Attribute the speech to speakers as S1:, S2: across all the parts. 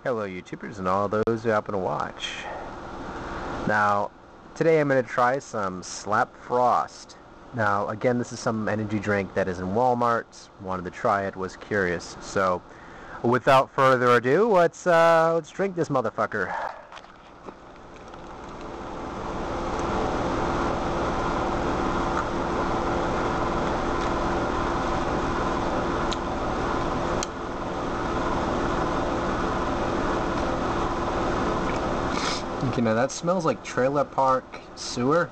S1: Hello YouTubers and all those who happen to watch. Now, today I'm going to try some Slap Frost. Now, again, this is some energy drink that is in Walmart. Wanted to try it, was curious. So, without further ado, let's drink this motherfucker. Okay, now that smells like trailer park sewer.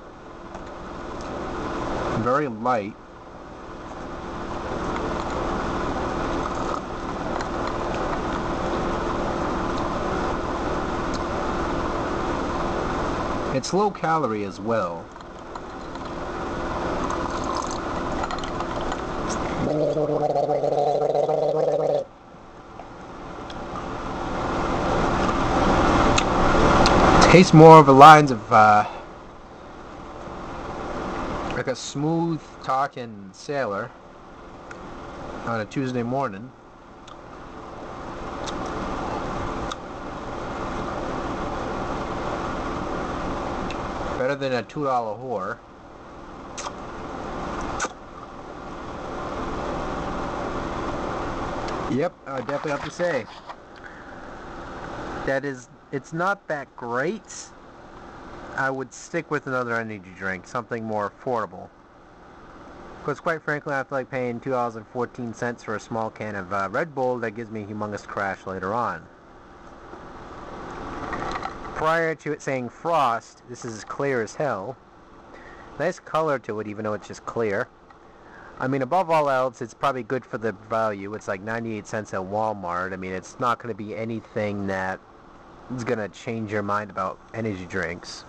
S1: Very light. It's low calorie as well. Tastes more of the lines of like a smooth talking sailor on a Tuesday morning. Better than a $2 whore. Yep, I would definitely have to say. It's not that great. I would stick with another energy drink, something more affordable. Because quite frankly, I feel like paying $2.14 for a small can of Red Bull that gives me a humongous crash later on. Prior to it saying Frost, this is clear as hell. Nice color to it, even though it's just clear. I mean, above all else, it's probably good for the value. It's like 98 cents at Walmart. I mean, it's not going to be anything that is going to change your mind about energy drinks.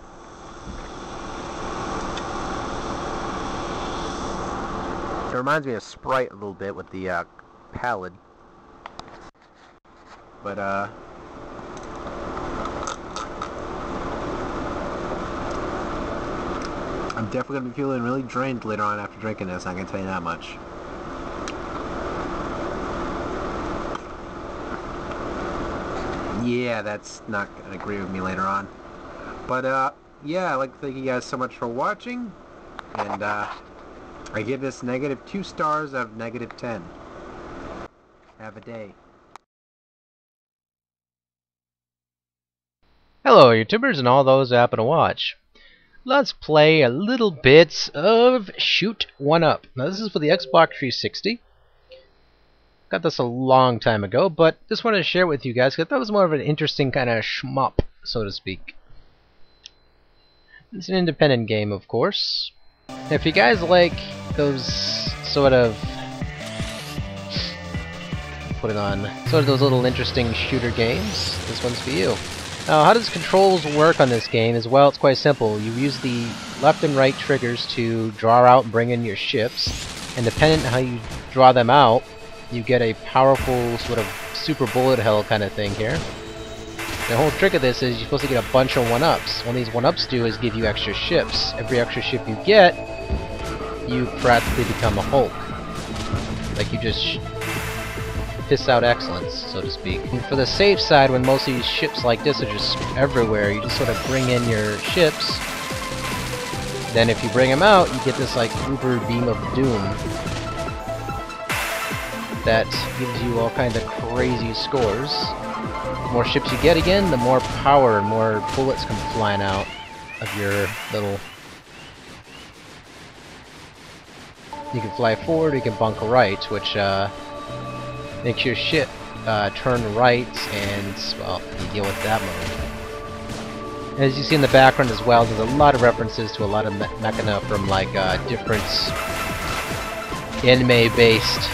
S1: It reminds me of Sprite a little bit with the palate. But, I'm definitely going to be feeling really drained later on after drinking this, I can tell you that much. Yeah, that's not going to agree with me later on. But, yeah, I'd like to thank you guys so much for watching. And, I give this -2 stars out of -10. Have a day.
S2: Hello YouTubers and all those who happen to watch. Let's play a little bit of Shoot 1 Up. Now this is for the Xbox 360. Got this a long time ago, but just wanted to share it with you guys because I thought it was more of an interesting kind of shmup, so to speak. It's an independent game, of course. If you guys like those sort of those little interesting shooter games, this one's for you. Now, how does controls work on this game? As well, it's quite simple. You use the left and right triggers to draw out and bring in your ships, and depending on how you draw them out, you get a powerful sort of super bullet hell kind of thing here. The whole trick of this is you're supposed to get a bunch of 1-ups. What these 1-ups do is give you extra ships. Every extra ship you get, you practically become a Hulk. Like you just piss out excellence, so to speak. And for the safe side, when most of these ships like this are just everywhere, you just sort of bring in your ships. Then if you bring them out, you get this like uber beam of doom that gives you all kinds of crazy scores. The more ships you get again, the more power and more bullets come flying out of your little... You can fly forward, you can bunker right, which makes your ship turn right, and, well, you deal with that mode. As you see in the background as well, there's a lot of references to a lot of mechana from, like, different anime-based,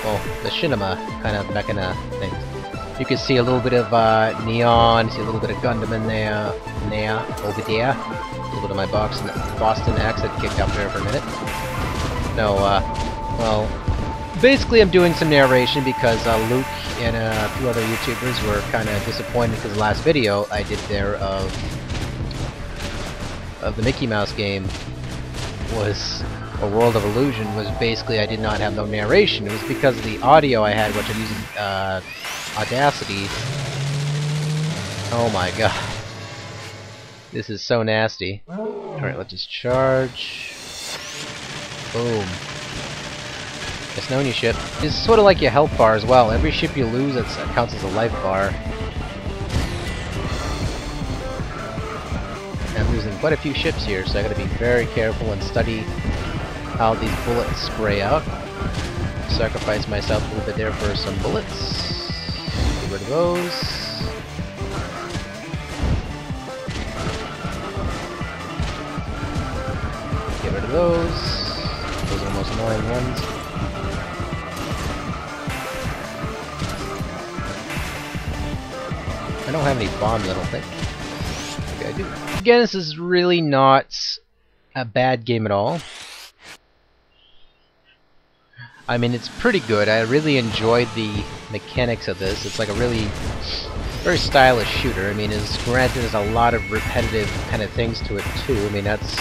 S2: well, the Shinema kind of mechana things. You can see a little bit of Neon, see a little bit of Gundam in there, over there. A little bit of my Boston accent kicked up there for a minute. No, well, basically I'm doing some narration because Luke and a few other YouTubers were kind of disappointed because the last video I did there of the Mickey Mouse game was A World of Illusion was basically I did not have no narration. It was because of the audio I had, which I'm using Audacity, Oh my god. This is so nasty. Alright, let's just charge. Boom. It's known you ship. It's sort of like your health bar as well. Every ship you lose, it counts as a life bar. I'm losing quite a few ships here, so I gotta be very careful and study how these bullets spray out. Sacrifice myself a little bit there for some bullets. Get rid of those. Get rid of those. Those are the most annoying ones. I don't have any bombs, I don't think. Okay, I do. Again, this is really not a bad game at all. I mean, it's pretty good. I really enjoyed the mechanics of this. It's like a really very stylish shooter. I mean, it's granted there's a lot of repetitive kind of things to it too. I mean, that's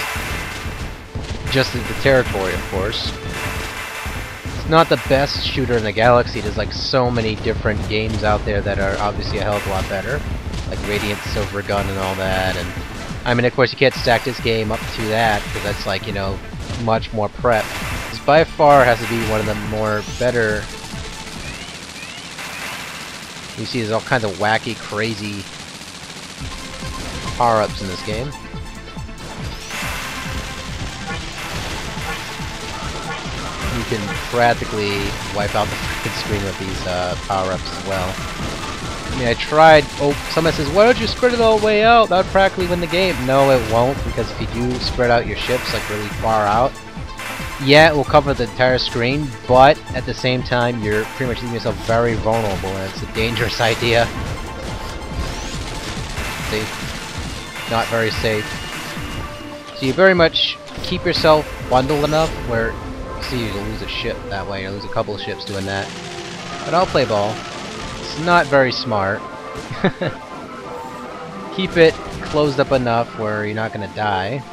S2: just the territory, of course. It's not the best shooter in the galaxy. There's like so many different games out there that are obviously a hell of a lot better, like Radiant Silver Gun and all that. And I mean, of course, you can't stack this game up to that because that's like, you know, much more prep. This by far has to be one of the more better. You see, there's all kinds of wacky, crazy power-ups in this game. You can practically wipe out the freaking screen with these power-ups as well. I mean, I tried. Oh, someone says, "Why don't you spread it all the way out? That would practically win the game." No, it won't, because if you do spread out your ships like really far out, yeah, it will cover the entire screen, but at the same time, you're pretty much leaving yourself very vulnerable, and it's a dangerous idea. See? Not very safe. So you very much keep yourself bundled enough where, see, you'll lose a ship that way, or lose a couple of ships doing that. But I'll play ball. It's not very smart. Keep it closed up enough where you're not gonna die.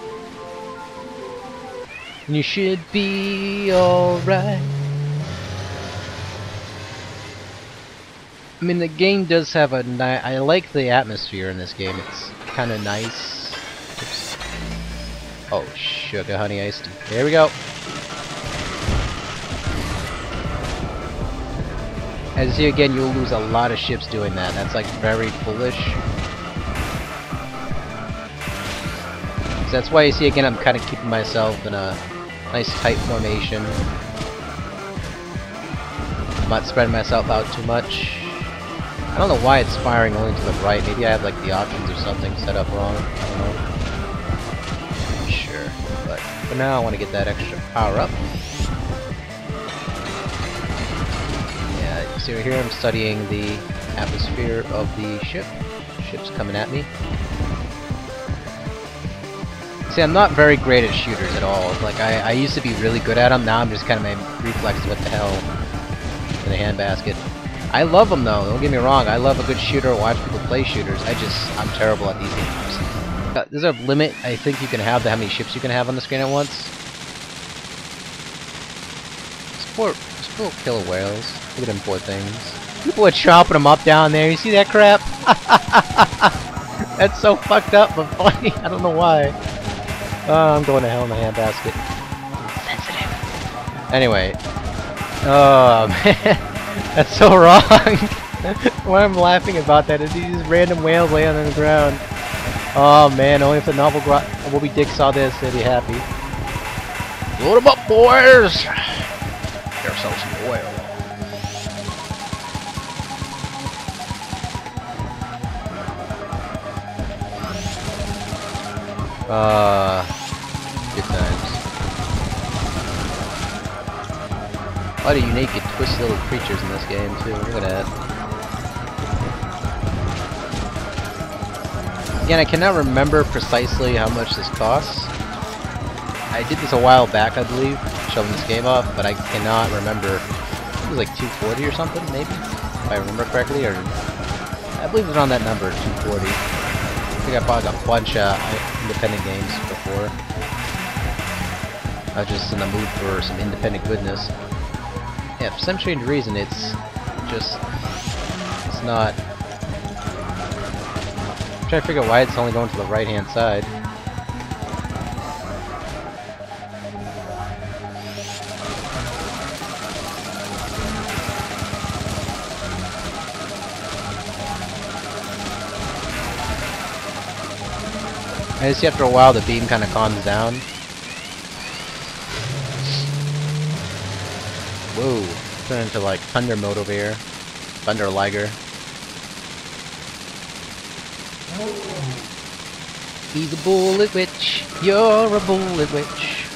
S2: And you should be alright. I mean, the game does have a nice. I like the atmosphere in this game. It's kind of nice. Oops. Oh, sugar honey iced tea. There we go. As you see again, you'll lose a lot of ships doing that. That's like very foolish. So that's why you see again, I'm kind of keeping myself in a nice tight formation. I'm not spreading myself out too much. I don't know why it's firing only to the right. Maybe I have like the options or something set up wrong. I don't know. Not sure. But for now, I want to get that extra power up. Yeah, you see right here, I'm studying the atmosphere of the ship. Ship's coming at me. See, I'm not very great at shooters at all. Like, I used to be really good at them. Now I'm just kind of my reflex, what the hell, in the handbasket. I love them though, don't get me wrong. I love a good shooter, watch people play shooters. I'm terrible at these games. There's a limit, I think, you can have to how many ships you can have on the screen at once. Just poor killer whales. Look at them poor things. People are chopping them up down there. You see that crap? That's so fucked up but funny. I don't know why. I'm going to hell in the handbasket. Sensitive. Anyway. Oh man. That's so wrong. Why I'm laughing about that is these random whales laying on the ground. Oh man, only if the novel Moby Dick saw this, they'd be happy. Load them up, boys! Get ourselves some oil. Good times. A lot of unique and twisted little creatures in this game too. Look at that. Again, I cannot remember precisely how much this costs. I did this a while back, I believe, showing this game off, but I cannot remember. It was like $240 or something, maybe, if I remember correctly, or I believe it was on that number, $240. I think I bought a bunch of independent games before. I was just in the mood for some independent goodness. Yeah, for some strange reason, it's not trying to figure out why it's only going to the right-hand side. I see after a while the beam kind of calms down. Whoa, turn into like thunder mode over here. Thunder Liger. He's a bullet witch. You're a bullet witch.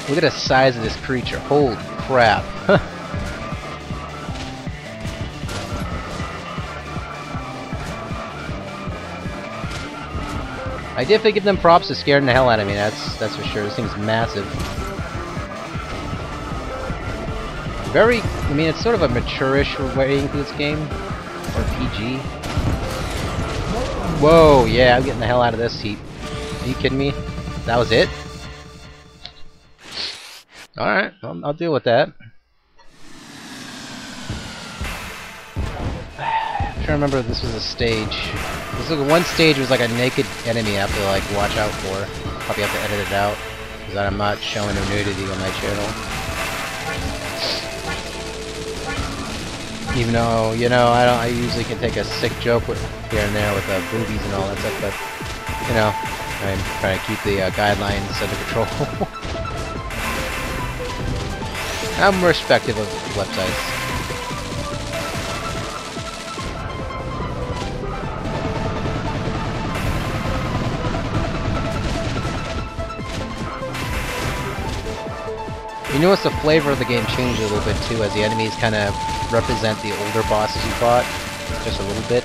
S2: Look at the size of this creature. Holy crap. I definitely give them props to scaring the hell out of me, that's for sure. This thing's massive. Very, I mean, it's sort of a mature-ish way into this game. Or PG. Whoa, yeah, I'm getting the hell out of this heat. Are you kidding me? That was it? Alright, I'll deal with that. I'm trying to remember if this was a stage. This was one stage was like a naked enemy I have to like watch out for. Probably have to edit it out because I'm not showing no nudity on my channel. Even though, you know, I usually can take a sick joke with, here and there with boobies and all that stuff, but you know, I'm trying to keep the guidelines under control. I'm respective of websites. You notice the flavor of the game changed a little bit too, as the enemies kind of represent the older bosses you fought, just a little bit.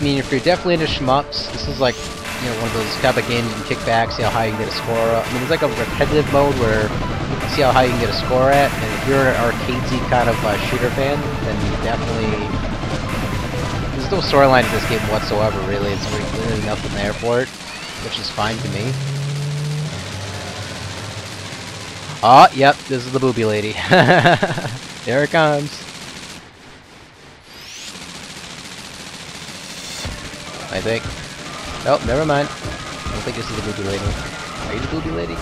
S2: I mean, if you're definitely into shmups, this is like, you know, one of those type of games you can kick back, see how high you can get a score up. I mean, it's like a repetitive mode where you see how high you can get a score at, and if you're an arcadesy kind of shooter fan, then you definitely... There's no storyline to this game whatsoever, really. It's really nothing there for it, which is fine to me. Oh, yep, this is the booby lady. There it comes. I think. Oh, never mind. I don't think this is the booby lady. Are you the booby lady?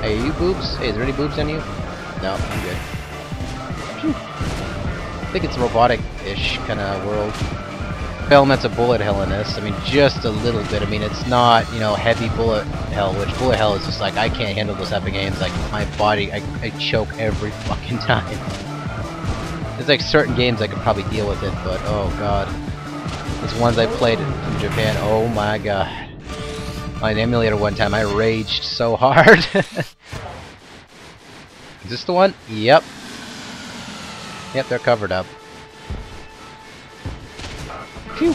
S2: Hey, are you boobs? Hey, is there any boobs on you? No, I'm good. Phew. I think it's a robotic-ish kind of world. Elements of bullet hell in this. I mean, just a little bit. I mean, it's not, you know, heavy bullet hell, which bullet hell is just like, I can't handle those type of games. Like, my body, I choke every fucking time. There's like certain games I could probably deal with it, but oh god. These ones I played in Japan, oh my god. On an emulator one time, I raged so hard. Is this the one? Yep. Yep, they're covered up. Phew.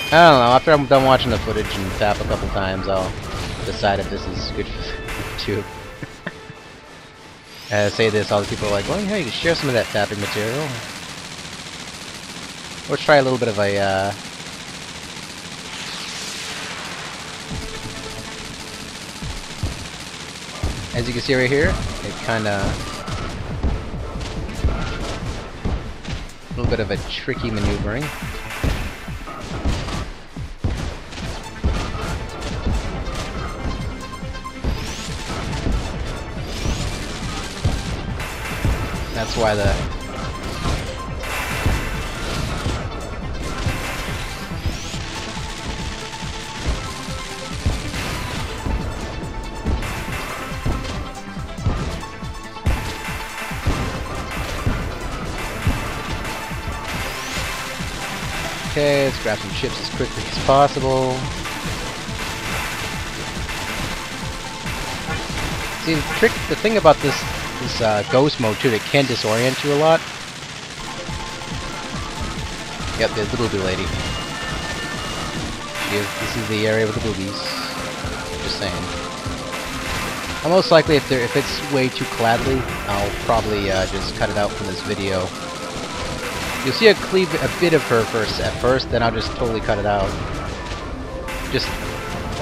S2: I don't know, after I'm done watching the footage and tap a couple times, I'll decide if this is good for YouTube. As I say this, all the people are like, well, yeah, you can share some of that tapping material. Let's try a little bit of a, as you can see right here, it kinda... a little bit of a tricky maneuvering. That's why the... Okay, let's grab some chips as quickly as possible. See, the thing about this ghost mode too, it can disorient you a lot. Yep, there's the booby lady. This is the area with the boobies. Just saying. I'll most likely, if it's way too cladly, I'll probably just cut it out from this video. You'll see a bit of her at first, then I'll just totally cut it out.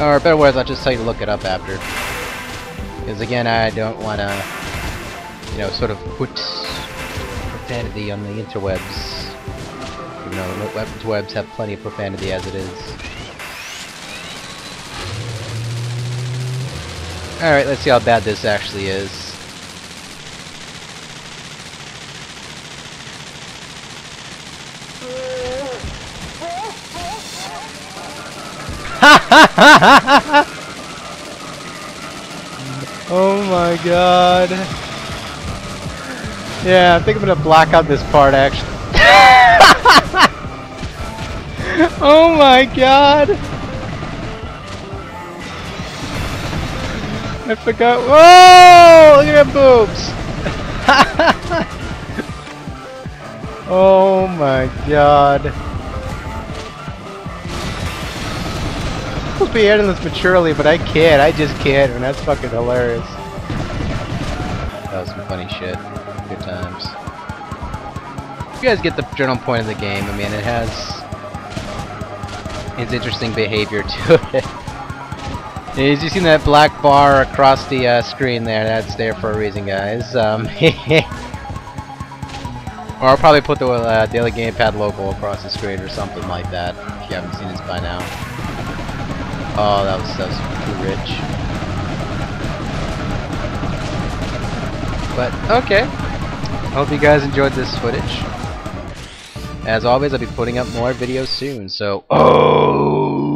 S2: Or better words, I'll just tell you to look it up after. Because again, I don't want to you know, sort of put profanity on the interwebs. Even though the interwebs have plenty of profanity as it is. Alright, let's see how bad this actually is. Oh my god. Yeah, I think I'm gonna black out this part actually. Oh my god. I forgot. Whoa! Look at that boobs! Oh my god. I'm supposed to be editing this maturely, but I can't. I just can't, and that's fucking hilarious. That was some funny shit. Good times. You guys get the general point of the game. I mean, it has its interesting behavior to it. As you see that black bar across the screen there, that's there for a reason, guys. Or I'll probably put the Daily Gamepad logo across the screen or something like that, if you haven't seen this by now. Oh, that was too rich. But, okay. Hope you guys enjoyed this footage. As always, I'll be putting up more videos soon, so... Oh!